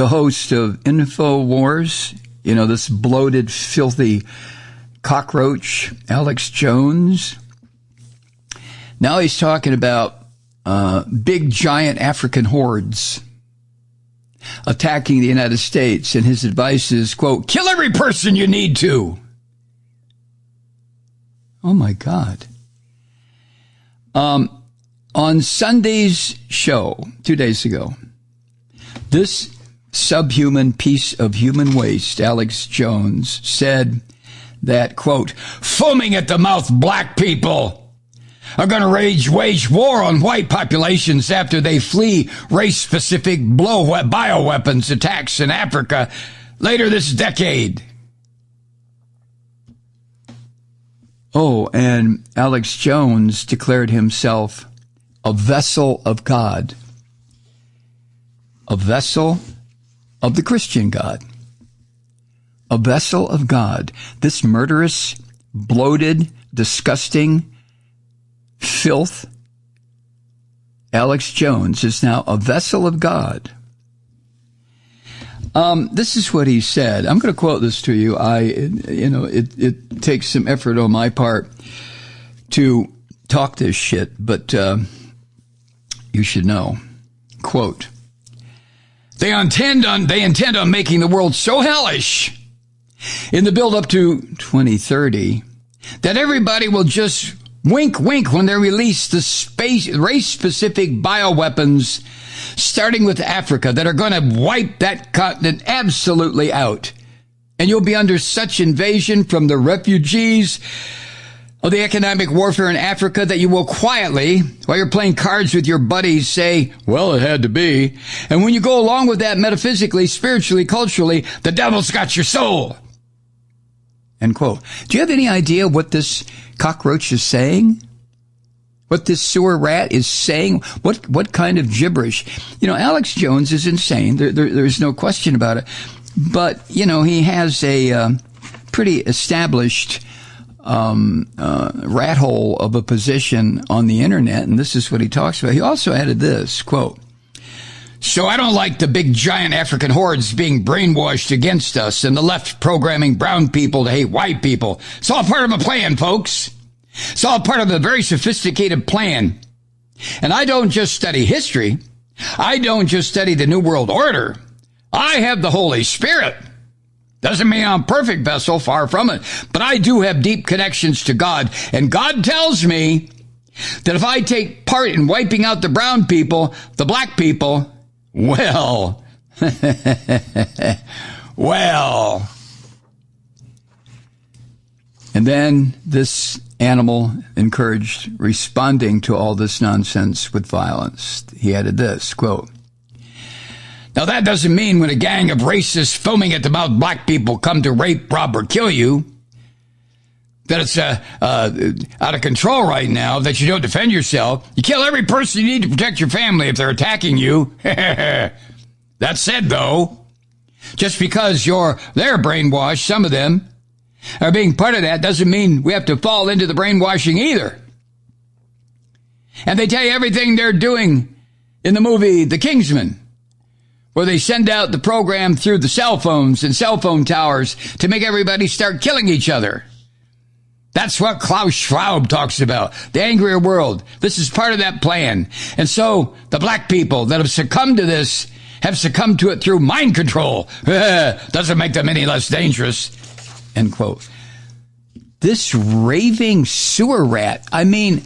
the host of Infowars, you know, this bloated, filthy cockroach, Alex Jones. Now he's talking about big, giant African hordes attacking the United States, and his advice is, quote, kill every person you need to. Oh, my God. On Sunday's show, 2 days ago, this subhuman piece of human waste, Alex Jones, said that, quote, foaming at the mouth black people are going to wage war on white populations after they flee race-specific bioweapons attacks in Africa later this decade. Oh, and Alex Jones declared himself a vessel of God, a vessel of the Christian God, a vessel of God. This murderous, bloated, disgusting filth, Alex Jones, is now a vessel of God. This is what he said. I'm going to quote this to you. It takes some effort on my part to talk this shit, but you should know. Quote, They intend on making the world so hellish in the build up to 2030 that everybody will just wink, wink when they release the race-specific bioweapons, starting with Africa, that are going to wipe that continent absolutely out. And you'll be under such invasion from the refugees of the economic warfare in Africa that you will quietly, while you're playing cards with your buddies, say, well, it had to be. And when you go along with that metaphysically, spiritually, culturally, the devil's got your soul. End quote. Do you have any idea what this cockroach is saying? What this sewer rat is saying? What kind of gibberish? You know, Alex Jones is insane. There's no question about it. But, you know, he has a pretty established rat hole of a position on the internet, and this is what he talks about. He also added this, quote, so I don't like the big giant African hordes being brainwashed against us and the left programming brown people to hate white people. It's all part of a plan, folks. It's all part of a very sophisticated plan. And I don't just study history. I don't just study the New World Order. I have the Holy Spirit. Doesn't mean I'm a perfect vessel, far from it. But I do have deep connections to God. And God tells me that if I take part in wiping out the brown people, the black people, well, well. And then this animal encouraged responding to all this nonsense with violence. He added this, quote, now that doesn't mean when a gang of racists foaming at the mouth black people come to rape, rob, or kill you, that it's out of control right now, that you don't defend yourself. You kill every person you need to protect your family if they're attacking you. That said, though, just because they're brainwashed, some of them are being part of that, doesn't mean we have to fall into the brainwashing either. And they tell you everything they're doing in the movie The Kingsman, where they send out the program through the cell phones and cell phone towers to make everybody start killing each other. That's what Klaus Schwab talks about, the angrier world. This is part of that plan. And so the black people that have succumbed to this have succumbed to it through mind control. Doesn't make them any less dangerous. End quote. This raving sewer rat, I mean,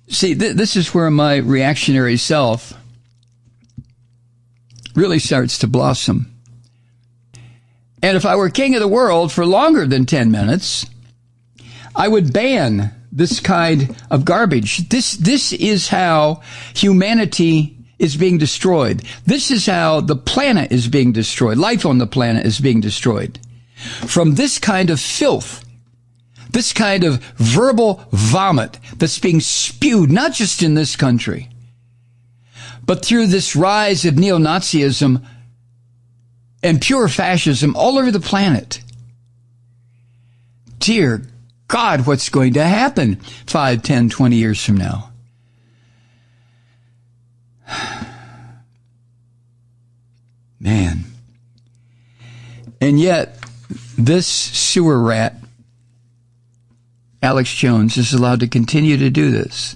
see, this is where my reactionary self really starts to blossom. And if I were king of the world for longer than 10 minutes, I would ban this kind of garbage. This is how humanity is being destroyed. This is how the planet is being destroyed. Life on the planet is being destroyed. From this kind of filth, this kind of verbal vomit that's being spewed, not just in this country, but through this rise of neo-Nazism and pure fascism all over the planet. Dear God, what's going to happen 5, 10, 20 years from now? Man. And yet, this sewer rat, Alex Jones, is allowed to continue to do this.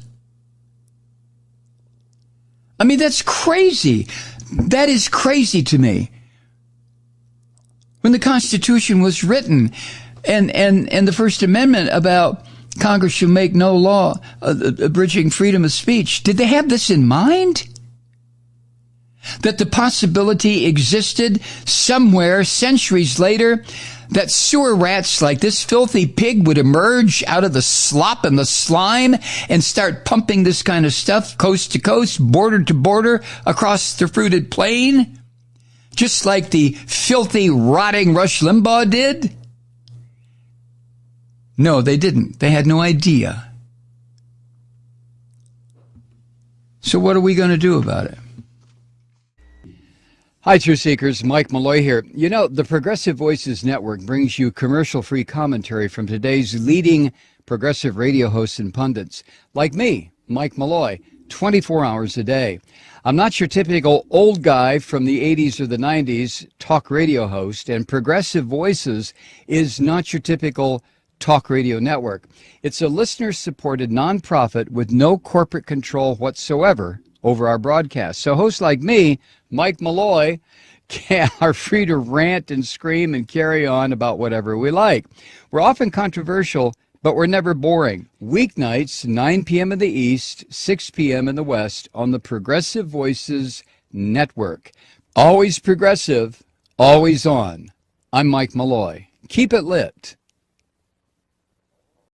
I mean, that's crazy. That is crazy to me. When the Constitution was written and the First Amendment about Congress shall make no law abridging freedom of speech, did they have this in mind? That the possibility existed somewhere centuries later that sewer rats like this filthy pig would emerge out of the slop and the slime and start pumping this kind of stuff coast to coast, border to border across the fruited plain, just like the filthy, rotting Rush Limbaugh did? No, they didn't. They had no idea. So what are we going to do about it? Hi, Truth Seekers. Mike Malloy here. You know, the Progressive Voices Network brings you commercial-free commentary from today's leading progressive radio hosts and pundits, like me, Mike Malloy, 24 hours a day. I'm not your typical old guy from the 80s or the 90s talk radio host, and Progressive Voices is not your typical talk radio network. It's a listener-supported nonprofit with no corporate control whatsoever over our broadcast. So hosts like me, Mike Malloy, are free to rant and scream and carry on about whatever we like. We're often controversial, but we're never boring. Weeknights, 9 p.m. in the East, 6 p.m. in the West on the Progressive Voices Network. Always progressive, always on. I'm Mike Malloy. Keep it lit.